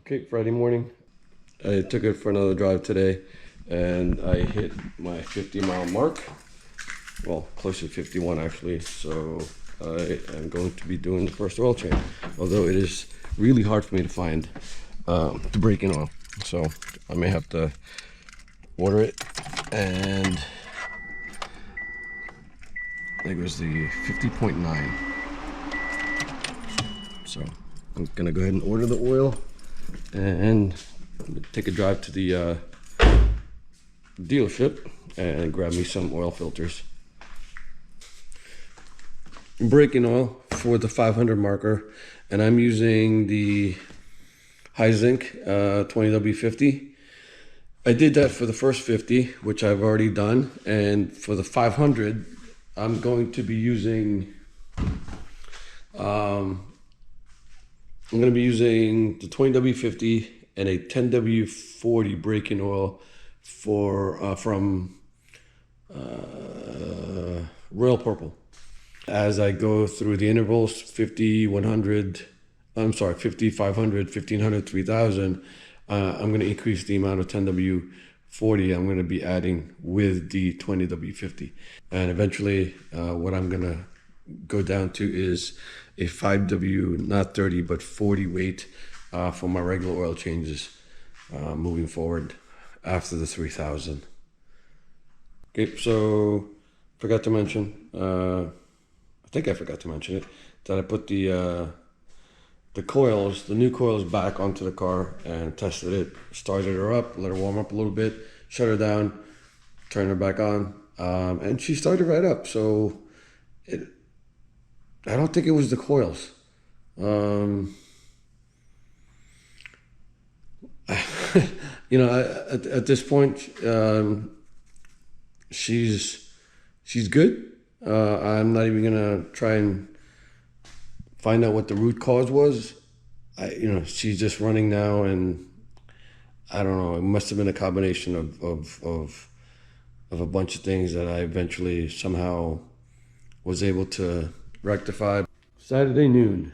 Okay, Friday morning. I took it for another drive today and I hit my 50-mile mark. Well, close to 51 actually. So I am going to be doing the first oil change. Although it is really hard for me to find the braking oil. So I may have to order it. And I think it was the 50.9. So I'm gonna go ahead and order the oil and take a drive to the dealership and grab me some oil filters. Braking oil for the 500 marker, and I'm using the High Zinc 20W50. I did that for the first 50, which I've already done, and for the 500 I'm going to be using I'm going to be using the 20W50 and a 10W40 braking oil for from Royal Purple. As I go through the intervals 50, 100, I'm sorry, 50, 500, 1500, 3000, I'm going to increase the amount of 10W40 I'm going to be adding with the 20W50. And eventually what I'm going to go down to is a 5W, not 30, but 40 weight for my regular oil changes moving forward after the 3000. Okay, so forgot to mention, I think I forgot to mention it, that I put the coils, the new coils back onto the car and tested it, started her up, let her warm up a little bit, shut her down, turn her back on, and she started right up. So I don't think it was the coils. You know, at this point, she's good. I'm not even gonna try and find out what the root cause was. You know, she's just running now, and I don't know. It must have been a combination of a bunch of things that I eventually somehow was able to rectify. Saturday noon.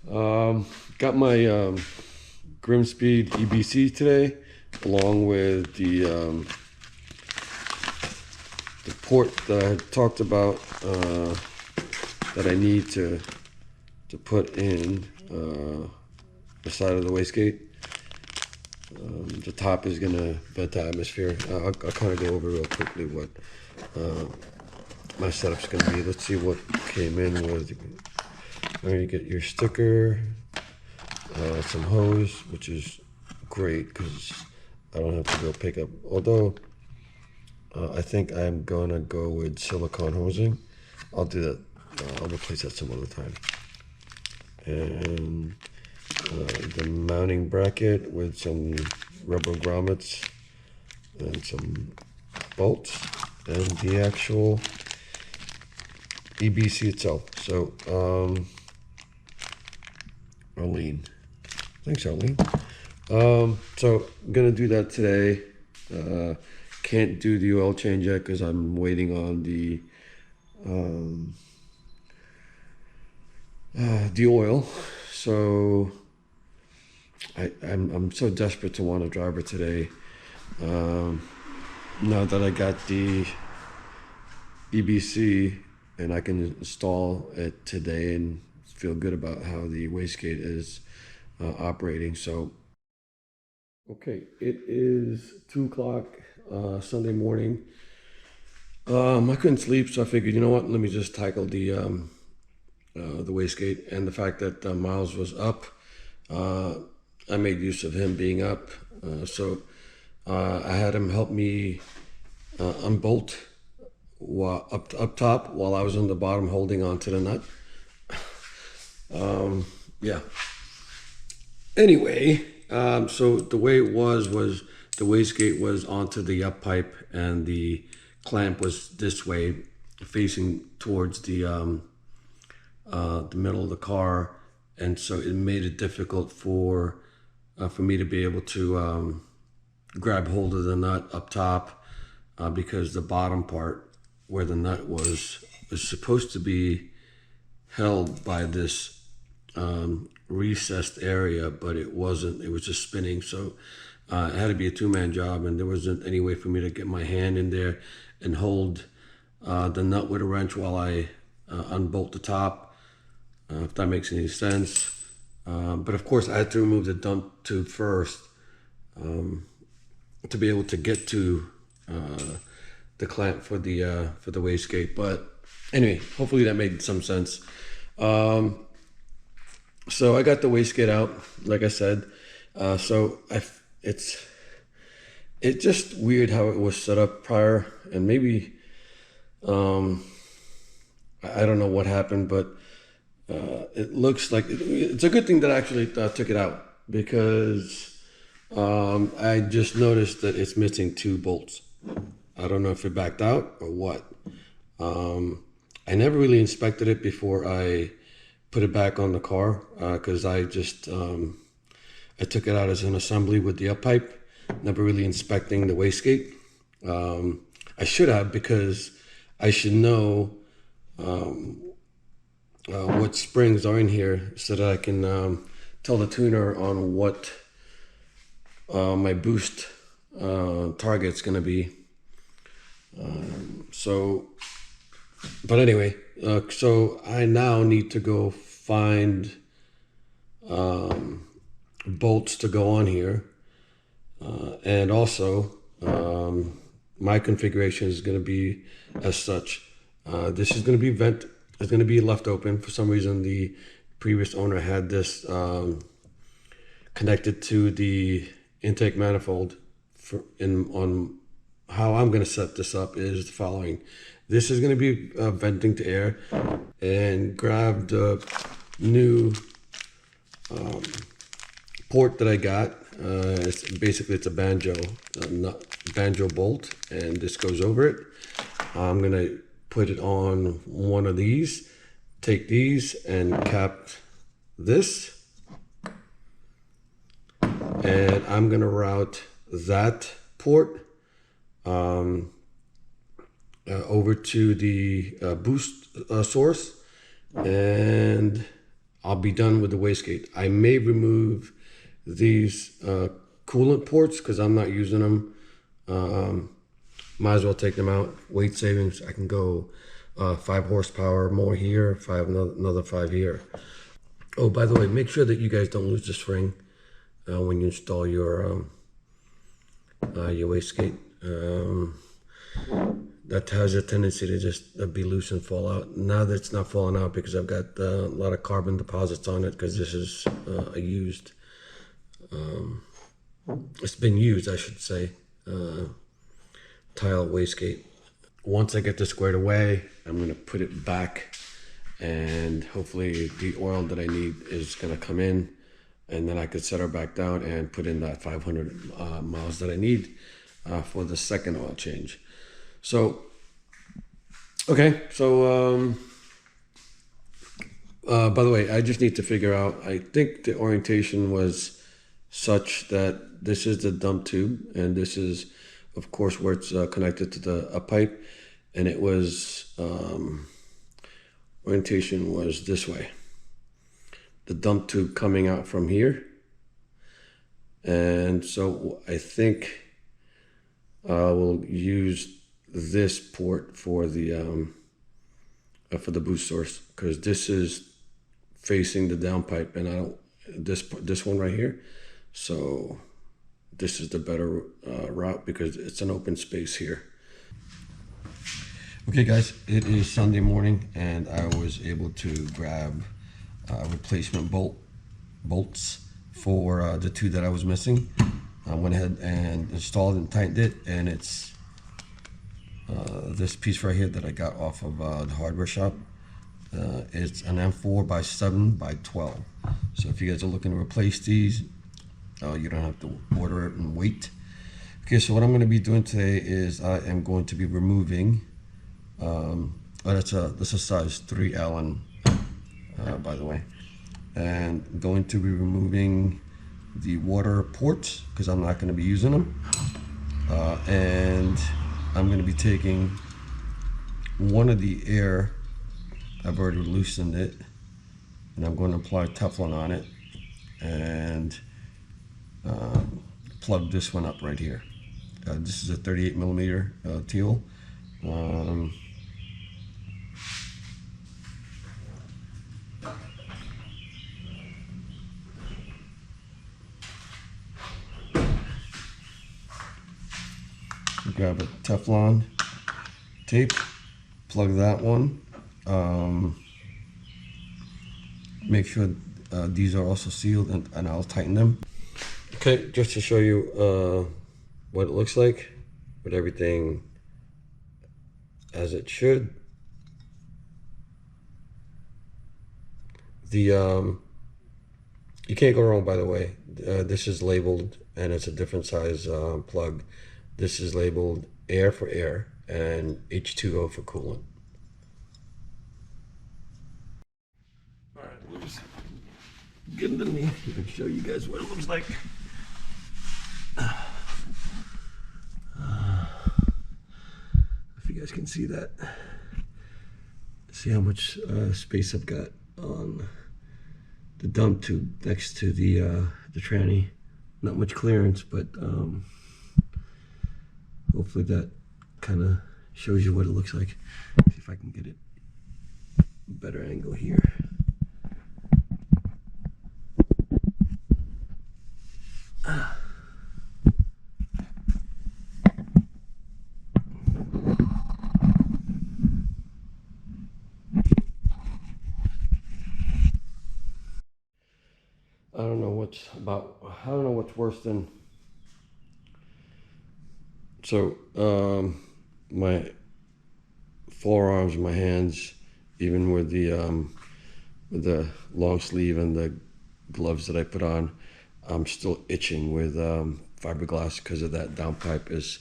Got my grimspeed EBC today, along with the port that I talked about that I need to put in the side of the wastegate. The top is gonna vent to atmosphere. I'll kind of go over real quickly what my setup's gonna be. Let's see what came in with. You get your sticker, some hose, which is great because I don't have to go pick up. Although I think I'm gonna go with silicone hosing. I'll do that. I'll replace that some other time. And the mounting bracket with some rubber grommets and some bolts, and the actual EBC itself. So Arlene, thanks Arlene. So I'm gonna do that today. Can't do the oil change yet because I'm waiting on the oil. So I'm so desperate to want a driver today. Now that I got the EBC and I can install it today and feel good about how the wastegate is operating. So okay, it is 2 o'clock Sunday morning. I couldn't sleep, so I figured, you know what, let me just tackle the wastegate. And the fact that Miles was up, I made use of him being up. So I had him help me unbolt up top while I was on the bottom holding on to the nut. Yeah. Anyway, so the way it was the wastegate was onto the up pipe and the clamp was this way, facing towards the middle of the car, and so it made it difficult for me to be able to grab hold of the nut up top because the bottom part where the nut was supposed to be held by this recessed area, but it wasn't. It was just spinning. So it had to be a two-man job, and there wasn't any way for me to get my hand in there and hold the nut with a wrench while I unbolt the top, if that makes any sense. But of course, I had to remove the dump tube first to be able to get to the clamp for the wastegate. But anyway, hopefully that made some sense. So I got the wastegate out, like I said. It's just weird how it was set up prior, and maybe I don't know what happened, but it looks like it's a good thing that I actually took it out, because I just noticed that it's missing 2 bolts. I don't know if it backed out or what. I never really inspected it before I put it back on the car, because I just I took it out as an assembly with the up pipe, never really inspecting the wastegate. I should have, because I should know what springs are in here, so that I can tell the tuner on what my boost target's going to be. But anyway, so I now need to go find bolts to go on here, and also my configuration is going to be as such. This is going to be it's going to be left open. For some reason, the previous owner had this connected to the intake manifold. On how I'm going to set this up is the following. This is going to be venting to air, and grab the new port that I got. It's a banjo bolt, and this goes over it. I'm going to put it on one of these, take these and cap this, and I'm going to route that port over to the boost source, and I'll be done with the wastegate. I may remove these coolant ports because I'm not using them. Might as well take them out. Weight savings, I can go 5 horsepower more here, another 5 here. Oh, by the way, make sure that you guys don't lose the spring when you install your wastegate. That has a tendency to just be loose and fall out. Now that it's not falling out because I've got a lot of carbon deposits on it, because this is a used, it's been used, I should say, tial wastegate. Once I get this squared away, I'm going to put it back, and hopefully the oil that I need is going to come in, and then I could set her back down and put in that 500 miles that I need for the second oil change. So, okay, so by the way, I just need to figure out, I think the orientation was such that this is the dump tube, and this is, of course, where it's connected to the up pipe, and it was, orientation was this way. The dump tube coming out from here, and so I think we'll use this port for the boost source, because this is facing the downpipe, and I don't this one right here. So this is the better route, because it's an open space here. Okay, guys, it is Sunday morning, and I was able to grab replacement bolts for the 2 that I was missing. I went ahead and installed and tightened it, and it's this piece right here that I got off of the hardware shop. It's an M4 by 7 by 12. So if you guys are looking to replace these, you don't have to order it and wait. Okay, so what I'm going to be doing today is I am going to be removing, this is size 3 Allen, by the way, and going to be removing the water ports, because I'm not going to be using them, and I'm going to be taking one of the air, I've already loosened it, and I'm going to apply Teflon on it and plug this one up right here. This is a 38 millimeter tial. Grab a Teflon tape, plug that one. Make sure these are also sealed, and I'll tighten them. Okay, just to show you what it looks like with everything as it should. You can't go wrong, by the way. This is labeled, and it's a different size plug. This is labeled air for air and H2O for coolant. All right, we'll just get underneath and show you guys what it looks like. If you guys can see that, see how much space I've got on the dump tube next to the tranny. Not much clearance, but hopefully that kind of shows you what it looks like. See if I can get it a better angle here. I don't know what's worse than, so my forearms, my hands, even with the long sleeve and the gloves that I put on, I'm still itching with fiberglass because of that downpipe is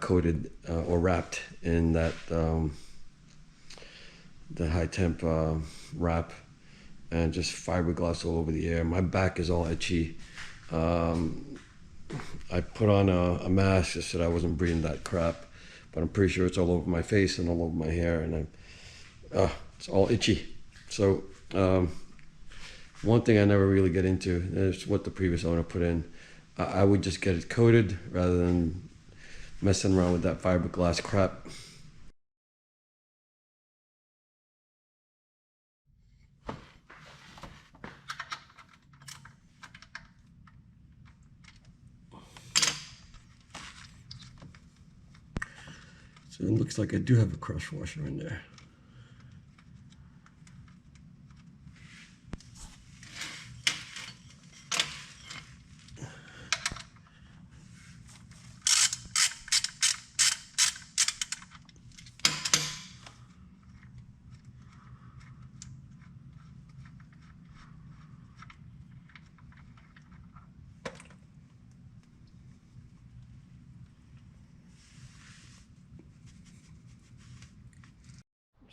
coated or wrapped in that the high temp wrap, and just fiberglass all over the air. My back is all itchy. I put on a mask just so that I wasn't breathing that crap, but I'm pretty sure it's all over my face and all over my hair, and it's all itchy. So one thing I never really get into is what the previous owner put in. I would just get it coated rather than messing around with that fiberglass crap. So it looks like I do have a crush washer in there.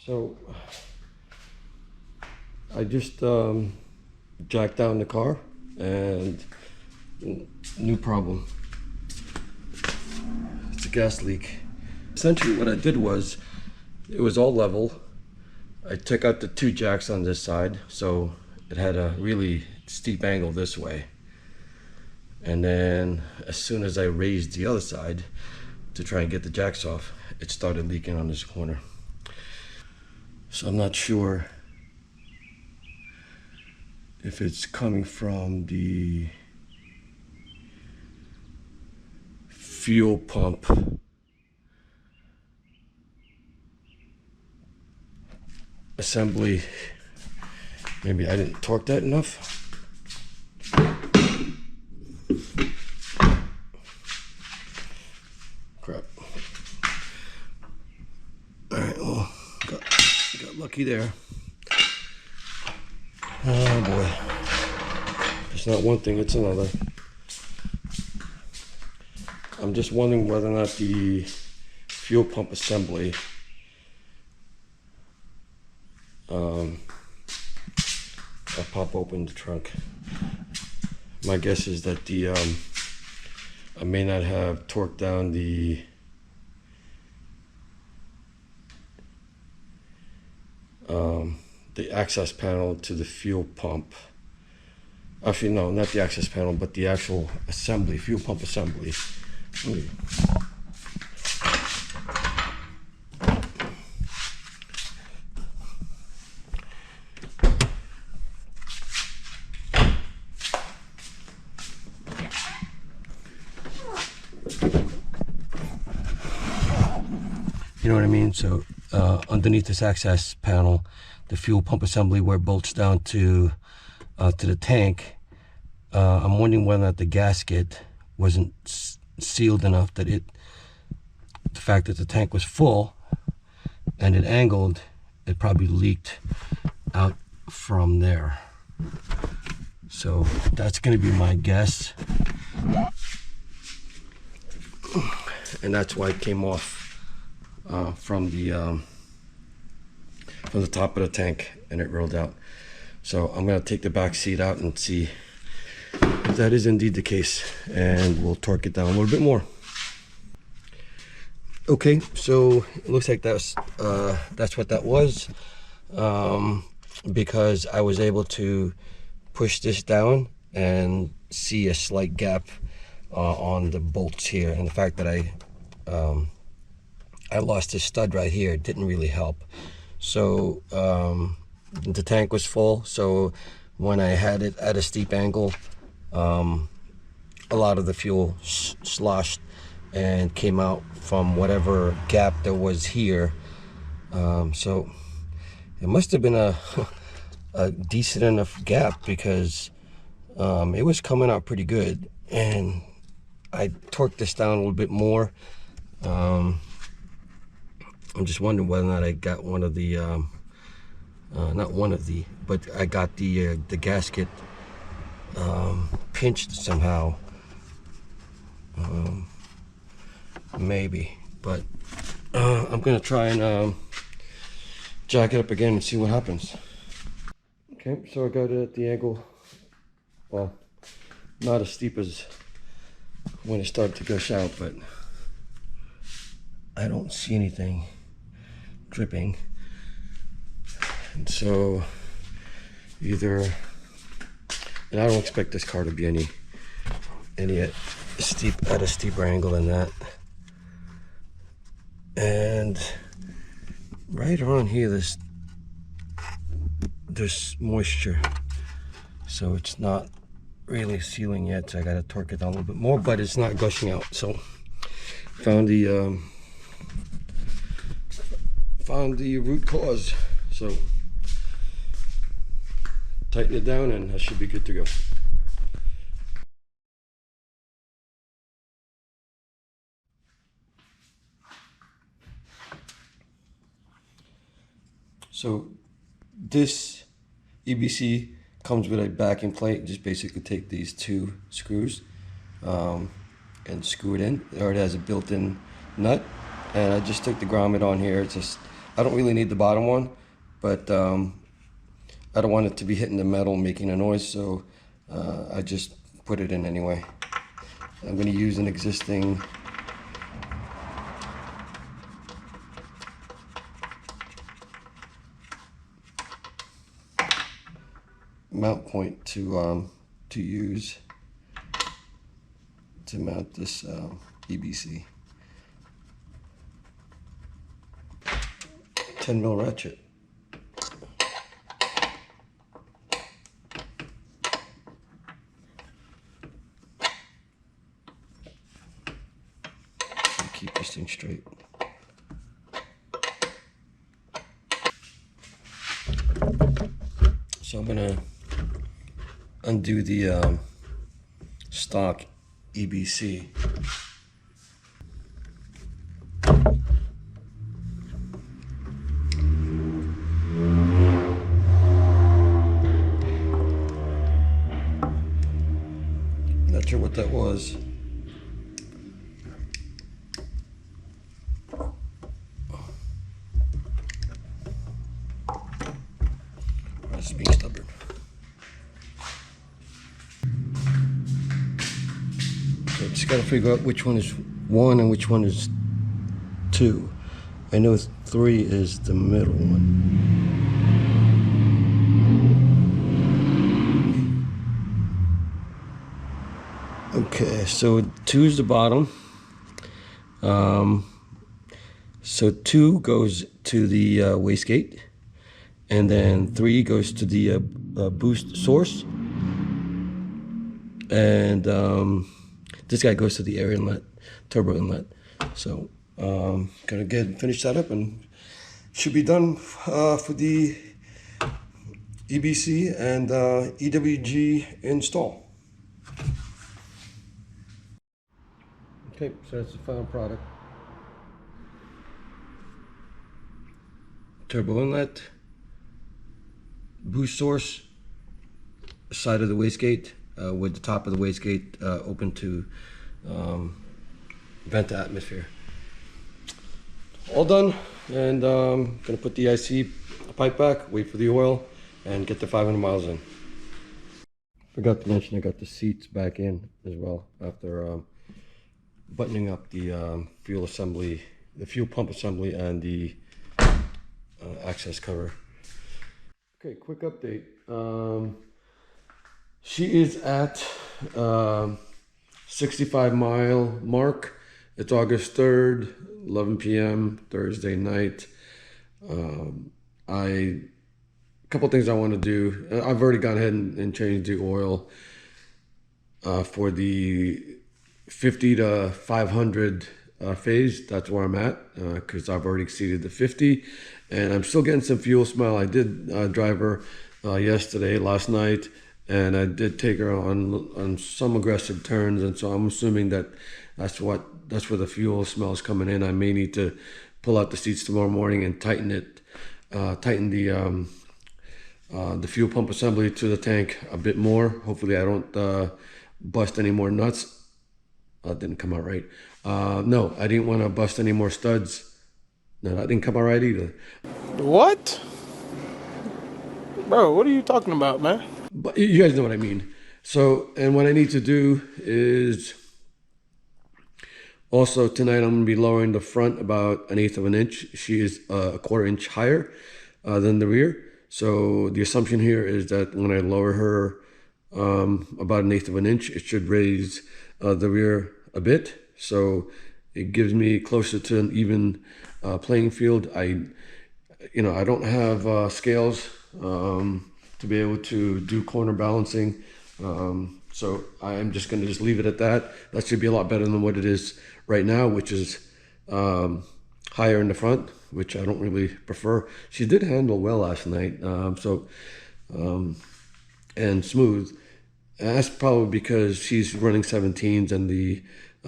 So I just jacked down the car, and new problem. It's a gas leak. Essentially what I did was, it was all level. I took out the two jacks on this side, so it had a really steep angle this way. And then as soon as I raised the other side to try and get the jacks off, it started leaking on this corner. So I'm not sure if it's coming from the fuel pump assembly. Maybe I didn't torque that enough. Crap. All right, well, got lucky there. Oh boy. It's not one thing, it's another. I'm just wondering whether or not the fuel pump assembly I'll pop open the trunk. My guess is that the I may not have torqued down the the access panel to the fuel pump. Actually, no, not the access panel, but the actual assembly, fuel pump assembly. You know what I mean? So underneath this access panel, the fuel pump assembly where it bolts down to the tank. I'm wondering whether or not the gasket wasn't sealed enough that the fact that the tank was full and it angled, it probably leaked out from there. So that's going to be my guess. And that's why it came off from the top of the tank and it rolled out. So I'm going to take the back seat out and see if that is indeed the case, and we'll torque it down a little bit more. Okay, so it looks like that's what that was, because I was able to push this down and see a slight gap on the bolts here, and the fact that I lost this stud right here didn't really help. So the tank was full, so when I had it at a steep angle, a lot of the fuel sloshed and came out from whatever gap there was here. So it must have been a decent enough gap, because it was coming out pretty good, and I torqued this down a little bit more. I'm just wondering whether or not I got one of the not one of the, but I got the gasket pinched somehow, maybe, but I'm gonna try and jack it up again and see what happens. Okay, so I got it at the angle, well, not as steep as when it started to gush out, but I don't see anything dripping. And so either, and I don't expect this car to be any at a steeper angle than that. And right around here, there's moisture, so it's not really sealing yet. So I gotta torque it down a little bit more, but it's not gushing out. So found the root cause. So tighten it down and I should be good to go. So this EBC comes with a backing plate. Just basically take these two screws and screw it in, or it has a built-in nut. And I just took the grommet on here. It's just, I don't really need the bottom one, but I don't want it to be hitting the metal making a noise, so I just put it in anyway. I'm going to use an existing mount point to use to mount this EBC. 10mm ratchet. Keep this thing straight. So I'm gonna undo the stock EBC. Not sure what that was. That's being stubborn. So just gotta figure out which one is 1 and which one is 2. I know 3 is the middle one. Okay, so 2 is the bottom. So 2 goes to the wastegate, and then 3 goes to the boost source, and this guy goes to the air inlet, turbo inlet. So gonna finish that up, and should be done for the EBC and EWG install. Okay, so that's the final product. Turbo inlet, boost source, side of the wastegate, with the top of the wastegate open to vent the atmosphere. All done, and gonna put the IC pipe back, wait for the oil, and get the 500 miles in. Forgot to mention I got the seats back in as well after buttoning up the fuel assembly, the fuel pump assembly, and the access cover. Okay, quick update. She is at 65 mile mark. It's August 3rd, 11 p.m. Thursday night. A couple things I want to do. I've already gone ahead and changed the oil for the 50 to 500 phase. That's where I'm at because I've already exceeded the 50, and I'm still getting some fuel smell. I did drive her last night, and I did take her on some aggressive turns, and so I'm assuming that that's where the fuel smell is coming in. I may need to pull out the seats tomorrow morning and tighten the fuel pump assembly to the tank a bit more. Hopefully I don't bust any more nuts. Didn't come out right. No, I didn't want to bust any more studs. No, that didn't come out right either. What? Bro, what are you talking about, man? But you guys know what I mean. So, and what I need to do is also tonight I'm going to be lowering the front about 1/8 of an inch. She is a 1/4 inch higher than the rear. So the assumption here is that when I lower her about 1/8 of an inch, it should raise the rear a bit. So it gives me closer to an even playing field. I don't have scales to be able to do corner balancing. So I'm just going to leave it at that. That should be a lot better than what it is right now, which is higher in the front, which I don't really prefer. She did handle well last night, and smooth. And that's probably because she's running 17s and the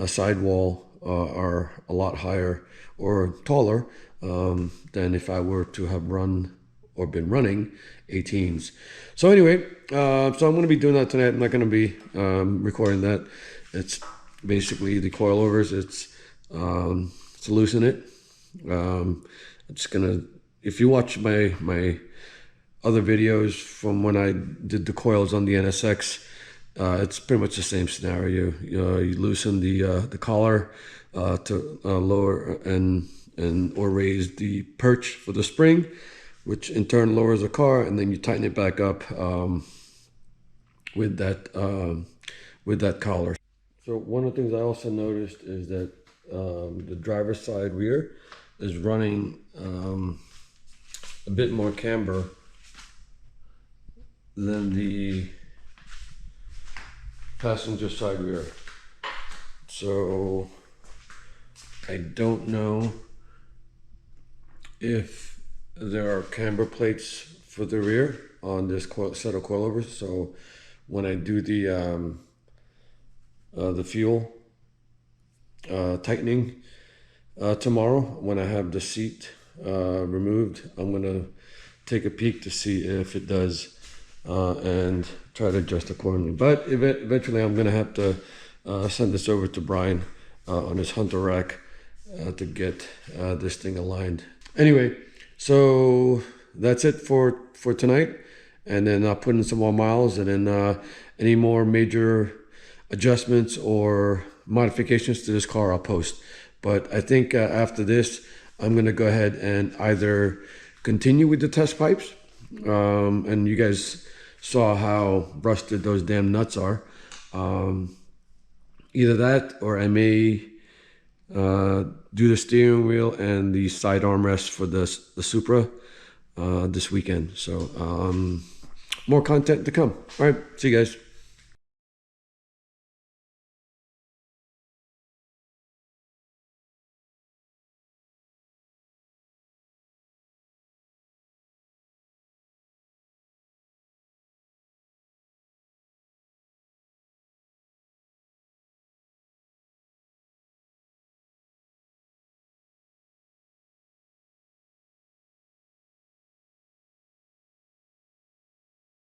sidewall are a lot higher or taller than if I were to have run or been running 18s. So anyway, so I'm going to be doing that tonight. I'm not going to be recording that. It's basically the coilovers. It's to loosen it. I'm just gonna, if you watch my other videos from when I did the coils on the NSX, it's pretty much the same scenario. You loosen the collar to lower or raise the perch for the spring, which in turn lowers the car, and then you tighten it back up with that collar. So one of the things I also noticed is that the driver's side rear is running a bit more camber than the passenger side rear. So I don't know if there are camber plates for the rear on this set of coilovers. So when I do the fuel tightening tomorrow, when I have the seat removed, I'm gonna take a peek to see if it does and try to adjust accordingly. But eventually I'm gonna have to send this over to Brian on his Hunter rack to get this thing aligned. Anyway, so that's it for tonight, and then I'll put in some more miles, and then any more major adjustments or modifications to this car I'll post. But I think after this I'm gonna go ahead and either continue with the test pipes, and you guys saw how rusted those damn nuts are, either that or I may do the steering wheel and the side armrest for the Supra this weekend. So more content to come. All right, see you guys.